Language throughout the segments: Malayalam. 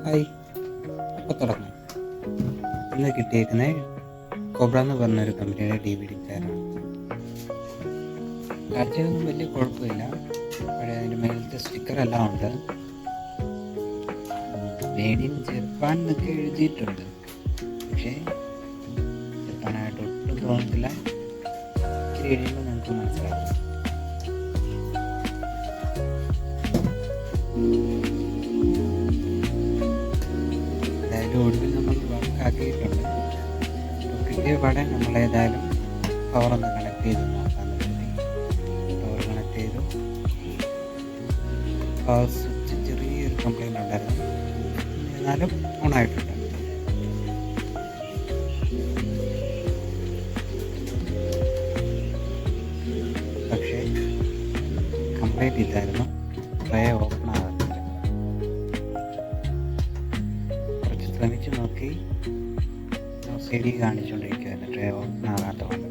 ഹായ്, അപ്പോൾ തുടങ്ങാം. ഇന്ന് കിട്ടിയേക്കുന്നത് കോബ്ര എന്ന് പറഞ്ഞൊരു കമ്പനിയുടെ DVD പ്ലെയറാണ്. കാഴ്ചയൊന്നും വലിയ കുഴപ്പമില്ല. പക്ഷേ അതിൻ്റെ മേലത്തെ സ്റ്റിക്കറെല്ലാം ഉണ്ട്. മേഡ് ഇൻ ജപ്പാൻ എന്നൊക്കെ എഴുതിയിട്ടുണ്ട്. പക്ഷേ ജപ്പാനായിട്ട് ഒട്ടും തോന്നത്തില്ല. ഇച്ചിരി കഴിയുമ്പോൾ നമുക്ക് മനസ്സിലാവും. ഒടുവിൽ നമ്മൾ വർക്കാക്കിയിട്ടുണ്ട്. കിട്ടിയ പാടെ നമ്മളേതായാലും പവറൊന്ന് കണക്ട് ചെയ്ത് നോക്കാമെന്ന് കരുതി പവർ കണക്ട് ചെയ്തു. പവർ സ്വിച്ച് ചെറിയൊരു കംപ്ലൈൻ്റ് ഉണ്ടായിരുന്നു, എന്നാലും ഓണായിട്ടുണ്ട്. പക്ഷേ കംപ്ലൈൻ്റ് ഇല്ലായിരുന്നു, ട്രേ ഓപ്പൺ ആകാത്തില്ല. ശ്രമിച്ച് നോക്കി CD കാണിച്ചുകൊണ്ടിരിക്കുകയായിരുന്നു, ട്രേ ഓപ്പൺ ആകാത്തതുകൊണ്ട്.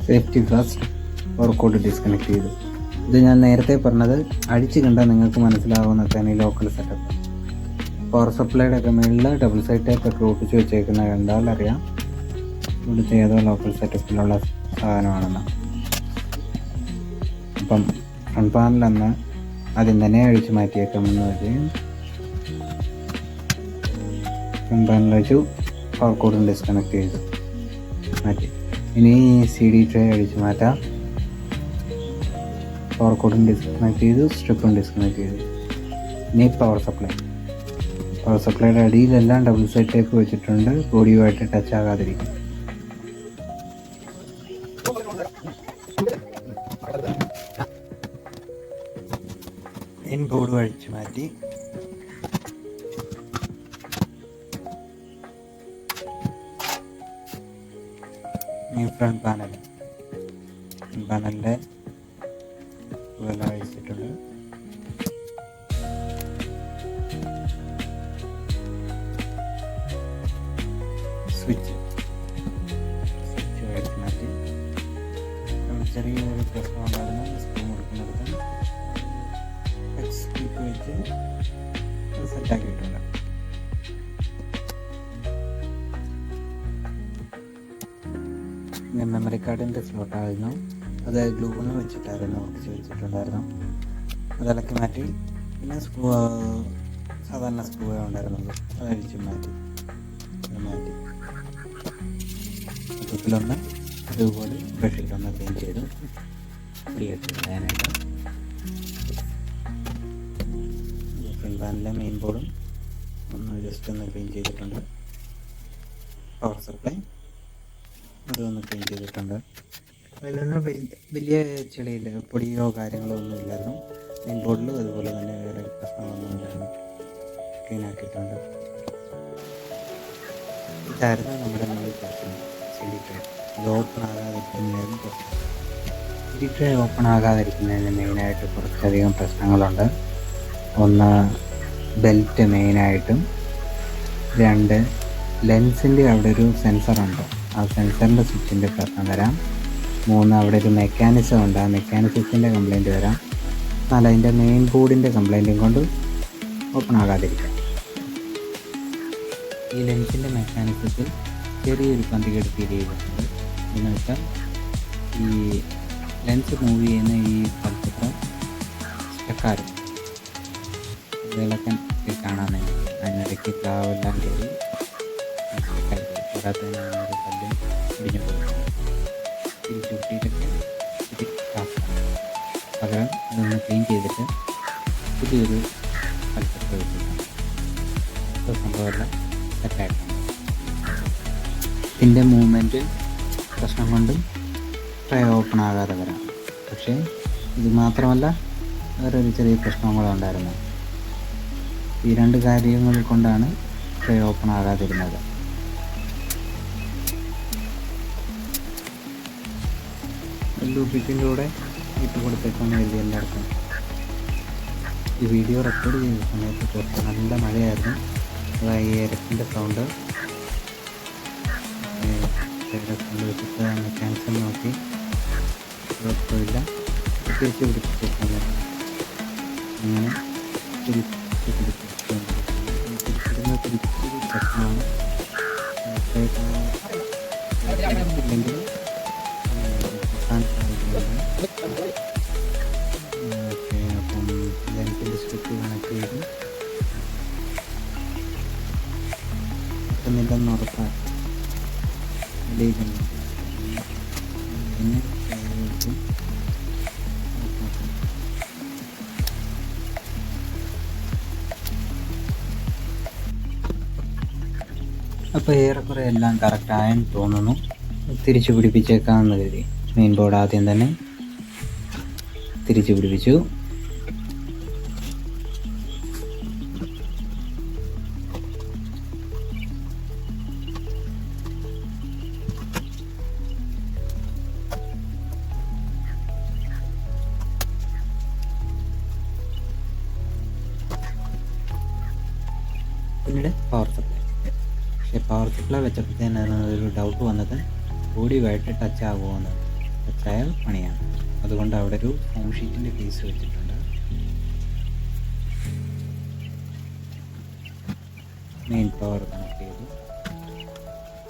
Safety first power cord disconnect ചെയ്തു. ഇത് ഞാൻ നേരത്തെ പറഞ്ഞത് അടിച്ച് കണ്ടാൽ നിങ്ങൾക്ക് മനസ്സിലാവുന്നൊക്കെയാണ് ഈ ലോക്കൽ സെറ്റപ്പ്. പവർ സപ്ലൈയുടെ ഒക്കെ മുകളിൽ ഡബിൾ സൈഡ് ടൈപ്പ് ഒക്കെ ഒട്ടിച്ച് വെച്ചേക്കുന്ന കണ്ടാൽ അറിയാം ഇവിടുത്തെ ഏതോ ലോക്കൽ സെറ്റപ്പിലുള്ള സാധനമാണെന്ന്. അപ്പം ഫ്രണ്ട് പാനലൊന്ന് ആദ്യം തന്നെ അഴിച്ച് മാറ്റിയേക്കാമെന്ന് വെച്ച് ഫ്രണ്ട് പാനൽ വെച്ചു, പവർ കോഡും ഡിസ്കണക്ട് ചെയ്തു മാറ്റി. ഇനി CD ട്രേ അഴിച്ച് മാറ്റാം. പവർ കോഡും ഡിസ്കണക്ട് ചെയ്തു, സ്ട്രിപ്പും ഡിസ്കണക്ട് ചെയ്തു. ഇനി പവർ സപ്ലൈയുടെ അടിയിലെല്ലാം ഡബിൾ സൈഡ് ടേപ്പ് വെച്ചിട്ടുണ്ട്, ബോഡിയുമായിട്ട് ടച്ച് ആകാതിരിക്കും. മെയിൻ ബോർഡ് അഴിച്ച് മാറ്റി. ഫ്രണ്ട് പാനലിൻ്റെ വെള്ളം അഴിച്ചിട്ടുണ്ട്. സ്വിച്ച് അഴിച്ച് മാറ്റി. ചെറിയൊരു പ്രശ്നം ഉണ്ടായിരുന്നു, സ്ക്രൂ മുറിക്കുന്നിടത്ത് ക്ലിപ്പ് വെച്ച് സെറ്റാക്കിയിട്ടുണ്ട്. മെമ്മറി കാർഡിൻ്റെ സ്ലോട്ടായിരുന്നു, അത് ഗ്ലൂ ഗണ്ണ് വെച്ചിട്ടായിരുന്നു ഒട്ടിച്ച് വെച്ചിട്ടുണ്ടായിരുന്നു. അതിളക്കി മാറ്റി. പിന്നെ സാധാരണ സ്ക്രൂ ഉണ്ടായിരുന്നുള്ളൂ, അതഴിച്ച് മാറ്റി. മൊത്തത്തിലൊന്ന് അതുപോലെ ബ്രഷിലൊന്ന് ക്ലീൻ ചെയ്തു കളയാനായിട്ട്. പാനിലെ മെയിൻ ബോർഡും ഒന്ന് ജസ്റ്റ് ഒന്ന് ക്ലീൻ ചെയ്തിട്ടുണ്ട്. പവർ സപ്ലൈ അതൊന്ന് ക്ലീൻ ചെയ്തിട്ടുണ്ട്. അതിലൊന്നും വലിയ ചെളിയില്ല, പൊടിയോ കാര്യങ്ങളോ ഒന്നും ഇല്ലായിരുന്നു. മെയിൻ ബോർഡിലും അതുപോലെ തന്നെ വേറെ പ്രശ്നങ്ങളൊന്നും ഇല്ലായിരുന്നു, ക്ലീൻ ആക്കിയിട്ടുണ്ട്. ഇതായിരുന്നു നമ്മുടെ മെയിൻ പ്രശ്നം, CD ട്രേ. ഇത് ഓപ്പൺ ആകാതിരിക്കുന്നതിന് പ്രശ്നം. CD ട്രേ ഓപ്പൺ ആകാതിരിക്കുന്നതിന് മെയിനായിട്ട് കുറച്ചധികം പ്രശ്നങ്ങളുണ്ട്. ഒന്ന്, ബെൽറ്റ് മെയിനായിട്ടും. രണ്ട്, ലെൻസിൻ്റെ അവിടെ ഒരു സെൻസറുണ്ട്, ആ സെൻസറിൻ്റെ സ്വിച്ചിൻ്റെ പ്രശ്നം വരാം. മൂന്ന്, അവിടെ ഒരു മെക്കാനിസം ഉണ്ട്, ആ മെക്കാനിസത്തിൻ്റെ കംപ്ലൈൻറ്റ് വരാം. നാല്, അതിൻ്റെ മെയിൻ ബോർഡിൻ്റെ കംപ്ലൈൻറ്റും കൊണ്ട് ഓപ്പൺ ആകാതിരിക്കാം. ഈ ലെൻസിൻ്റെ മെക്കാനിസത്തിൽ ചെറിയൊരു പന്തികേട് ഫീൽ ചെയ്തിട്ടുണ്ട്. എന്ന് വെച്ചാൽ ഈ ലെൻസ് മൂവ് ചെയ്യുന്ന ഈ സ്ഥലത്ത് സ്റ്റക്കാരും വിളക്കാൻ കാണാൻ അതിനിടയ്ക്ക് പ്ലാവെല്ലാം കയറി പോരാത്തതിനാണ് കല്ല് ഇടിഞ്ഞു പോകുന്നത്. തിരിച്ചുവിട്ടിട്ടൊക്കെ ഇത് ടാസ്ക്കാണ്. പകരം ഇതൊന്ന് ക്ലീൻ ചെയ്തിട്ട് പുതിയൊരു കൽപ്പറ്റ വെച്ചിട്ടുണ്ട്. സംഭവമെല്ലാം സെറ്റായിട്ടുണ്ട്. ഇതിൻ്റെ മൂവ്മെൻറ്റ് പ്രശ്നം കൊണ്ടും ട്രേ ഓപ്പൺ ആകാതെ വരാം. പക്ഷേ ഇത് മാത്രമല്ല, വേറൊരു ചെറിയ പ്രശ്നം കൂടെ ഉണ്ടായിരുന്നു. ഈ രണ്ട് കാര്യങ്ങൾ കൊണ്ടാണ് ട്രേ ഓപ്പൺ ആകാതിരുന്നത്. ലൂപ്പിക്കിൻ്റെ കൂടെ ഇട്ട് കൊടുത്തേക്കാന്ന് കരുതി എല്ലായിടത്തും. ഈ വീഡിയോ റെക്കോർഡ് ചെയ്യുന്ന സമയത്ത് കുറച്ച് നല്ല മഴയായിരുന്നു. അതായത് ഈ ഇരക്കിൻ്റെ സൗണ്ട് വെച്ചിട്ട് മെക്കാനിസം നോക്കി കുഴപ്പമില്ല, തിരിച്ച് പിടിപ്പിച്ചേക്കാൻ അങ്ങനെ തിരിച്ചിടുന്ന പ്രശ്നമാണ്. ഇല്ലെങ്കിൽ ഓക്കെ, അപ്പം ലെൻസിൻ്റെ സ്ട്രിപ്പ് കണക്ട് ചെയ്ത് കിട്ടുന്നില്ലെന്ന് ഉറപ്പാക്കി പിന്നെ അപ്പോൾ ഏറെക്കുറെ എല്ലാം കറക്റ്റായെന്ന് തോന്നുന്നു. തിരിച്ചു പിടിപ്പിച്ചേക്കാമെന്ന് കരുതി. മെയിൻ ബോർഡ് ആദ്യം തന്നെ തിരിച്ചു പിടിപ്പിച്ചു. പിന്നീട് പവർ സപ്ലൈ. പക്ഷേ പവർ സപ്ലൈ വെച്ചപ്പോഴത്തേനാണ് ഒരു ഡൗട്ട് വന്നത്, ബോഡിയുമായിട്ട് ടച്ച് ആകുമോയെന്ന്. ടച്ചായാൽ പണിയാണ്. അതുകൊണ്ട് അവിടെ ഒരു ഫോം ഷീറ്റിൻ്റെ പീസ് വെച്ചിട്ടുണ്ട്. മെയിൻ പവർ കണക്ട് ചെയ്തു.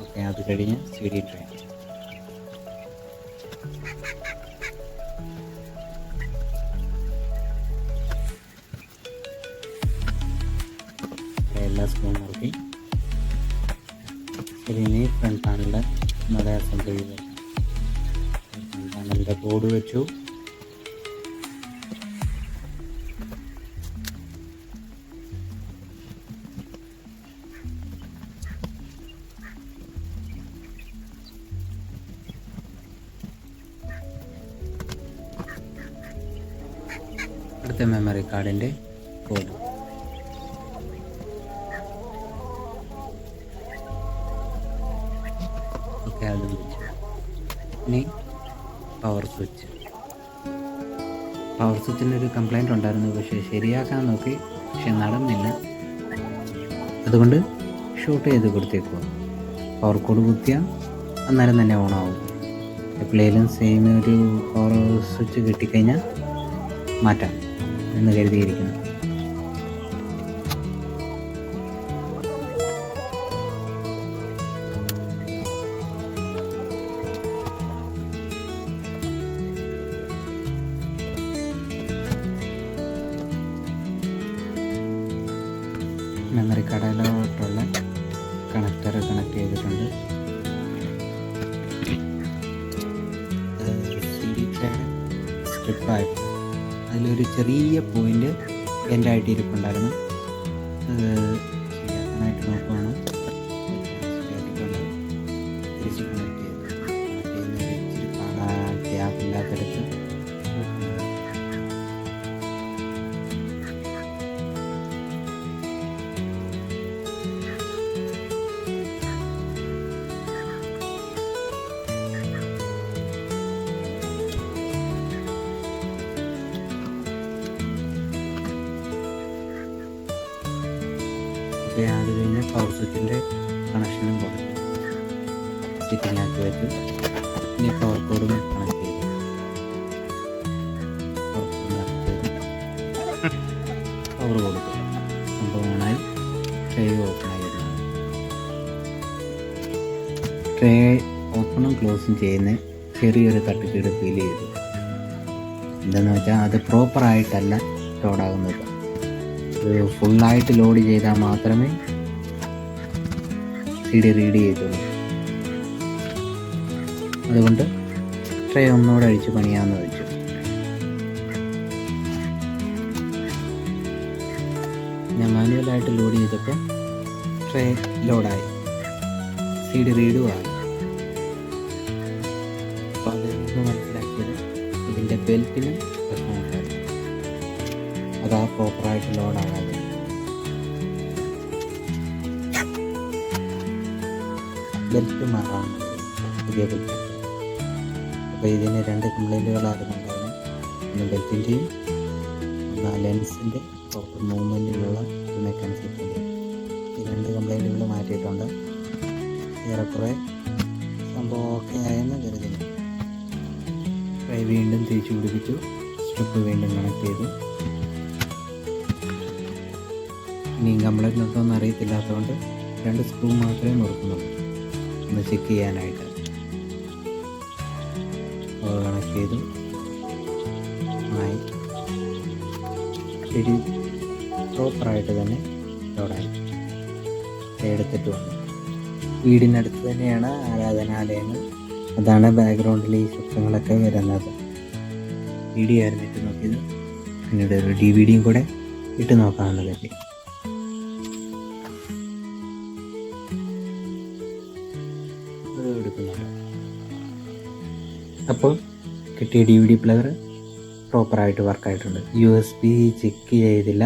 ഓക്കെ, അത് കഴിഞ്ഞ് CD ട്രെയിൻ. എല്ലാ സ്പൂൺ നോക്കി. ശരി, ഇനി ഫ്രണ്ട് പാനലിൻ്റെ നല്ല അസംബ്ലി ചെയ്ത് ഫ്രണ്ട് പാനലിൻ്റെ ബോർഡ് വെച്ചു. അടുത്ത മെമ്മറി കാർഡിൻ്റെ ബോർഡ്. അതും വെച്ചു. ഇനി പവർ സ്വിച്ച്. പവർ സ്വിച്ചിനൊരു കംപ്ലൈൻറ്റ് ഉണ്ടായിരുന്നു, പക്ഷേ ശരിയാക്കാൻ നോക്കി, പക്ഷെ നടന്നില്ല. അതുകൊണ്ട് ഷോർട്ട് ചെയ്ത് കൊടുത്തേക്കുക. പവർ കോഡ് കുത്തിയാൽ അന്നേരം തന്നെ ഓണാവും. എപ്പോഴേലും സെയിം ഒരു പവർ സ്വിച്ച് കിട്ടിക്കഴിഞ്ഞാൽ മാറ്റാം എന്ന് കരുതിയിരിക്കുന്നു. മെമ്മറി കാർഡിലോട്ടുള്ള കണക്ടർ കണക്ട് ചെയ്തിട്ടുണ്ട്. CD ട്രേയുടെ സ്ട്രിപ്പായിട്ട് അതിലൊരു ചെറിയ പോയിൻ്റ് ബെൻഡായിട്ട് ഇരിപ്പുണ്ടായിരുന്നു. ശരിയാക്കാനായിട്ട് നോക്കുകയാണ്. തിരിച്ച് കണക്ട് ചെയ്യുന്ന ഇച്ചിരി ഗ്യാപ്പില്ലാത്തടുത്ത് അത് കഴിഞ്ഞ് പവർ സ്വിച്ചിൻ്റെ കണക്ഷനും കൊടുത്തു. സിറ്റിങ്ങിനകത്ത് വെച്ചു. ഇനി പവർ കോഡും കണക്ട് ചെയ്തു. പവർ കൊടുത്തു. സംഭവം ഓണായി. ട്രേ ഓപ്പൺ ആയിരുന്നു. ട്രേ ഓപ്പണും ക്ലോസും ചെയ്യുന്ന ചെറിയൊരു തട്ടിക്കേട് ഫീൽ ചെയ്തു. എന്താണെന്ന് വെച്ചാൽ അത് പ്രോപ്പറായിട്ടല്ല ലോഡാകുന്നത്. ഫുള്ളായിട്ട് ലോഡ് ചെയ്താൽ മാത്രമേ CD റീഡ് ചെയ്തുള്ളൂ. അതുകൊണ്ട് ട്രേ ഒന്നുകൂടെ അഴിച്ച് പണിയാമെന്ന് വെച്ചു. ഞാൻ മാനുവലായിട്ട് ലോഡ് ചെയ്തപ്പോൾ ട്രേ ലോഡായി, CD റീഡും ആയി. അപ്പോൾ അതിൽ നിന്ന് മനസ്സിലാക്കിയത് ഇതിൻ്റെ ബെൽറ്റിന് പ്രശ്നമുണ്ടായിരുന്നു. അതാ പ്രോപ്പറായിട്ട് ലോഡാകാതെ. ബെൽറ്റ് മാറാൻ പുതിയ ബെൽറ്റ് അപ്പോൾ ഇതിന് 2 കംപ്ലൈൻറ്റുകളായിരുന്നു ഉണ്ടായിരുന്നത്. ഒന്ന് ബെൽറ്റിൻ്റെയും ഒന്ന് ലെൻസിൻ്റെ പ്രോപ്പർ മൂവ്മെൻറ്റിലുള്ള ഒരു മെക്കാനിസത്തിൻ്റെയും. ഈ 2 കംപ്ലൈൻറ്റുകൾ മാറ്റിയിട്ടുണ്ട്. ഏറെക്കുറെ സംഭവം ഓക്കെ ആയെന്ന് കരുതുന്നു. ഫ്രൈ വീണ്ടും തിരിച്ചു പിടിപ്പിച്ചു, സ്ട്രിപ്പ് വീണ്ടും കണക്ട് ചെയ്തു. ഇനിയും കംപ്ലൈൻറ്റ് ഉണ്ടോ എന്ന് അറിയത്തില്ലാത്തതുകൊണ്ട് 2 സ്ക്രൂ മാത്രമേ മുറുക്കുന്നുള്ളൂ ഒന്ന് ചെക്ക് ചെയ്യാനായിട്ട്. കണക്ട് ചെയ്തു, ആയി. ശരി, പ്രോപ്പറായിട്ട് തന്നെ ലോഡായി. എടുത്തിട്ടുമുണ്ട്. വീടിനടുത്ത് തന്നെയാണ് ആരാധനാലയങ്ങൾ. അതാണ് ബാക്ക്ഗ്രൗണ്ടിൽ ഈ ശബ്ദങ്ങളൊക്കെ വരുന്നത്. വീഡിയോ ആയിരുന്നു ഇട്ട് നോക്കിയത്. പിന്നീട് ഒരു DVD കൂടെ ഇട്ട് നോക്കാമെന്ന് കരുതി. എടുക്കുന്നുണ്ട്. അപ്പോൾ കിട്ടിയ DVD പ്ലെയർ പ്രോപ്പറായിട്ട് വർക്കായിട്ടുണ്ട്. USB ചെക്ക് ചെയ്തില്ല.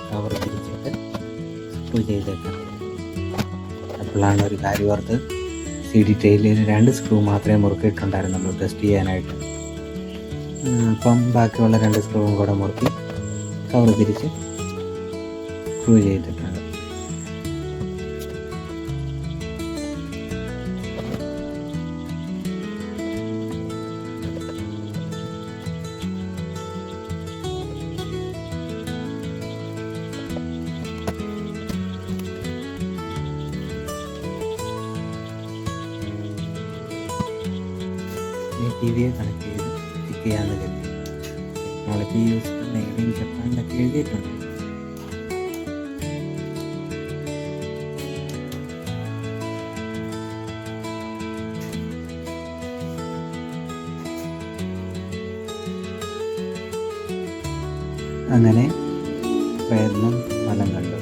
കവർ തിരിച്ചിട്ട് സ്ക്രൂ ചെയ്തേക്കാം. അപ്പോഴാണ് ഒരു കാര്യം ഓർത്ത് CD ട്രെയിലിൽ 2 സ്ക്രൂ മാത്രമേ മുറുക്കിയിട്ടുണ്ടായിരുന്നു നമ്മൾ ടെസ്റ്റ് ചെയ്യാനായിട്ട്. അപ്പം ബാക്കിയുള്ള 2 സ്ക്രൂവും കൂടെ മുറുക്കി കവർ തിരിച്ച് സ്ക്രൂ ചെയ്തിട്ടുണ്ട്. TV കണക്ട് ചെയ്ത് ചെക്ക് ചെയ്യാമെന്ന് കരുതി. Technology use made in Japan എന്നൊക്കെ എഴുതിയിട്ടുണ്ട്. അങ്ങനെ പ്രയത്നം ഫലം കണ്ടു.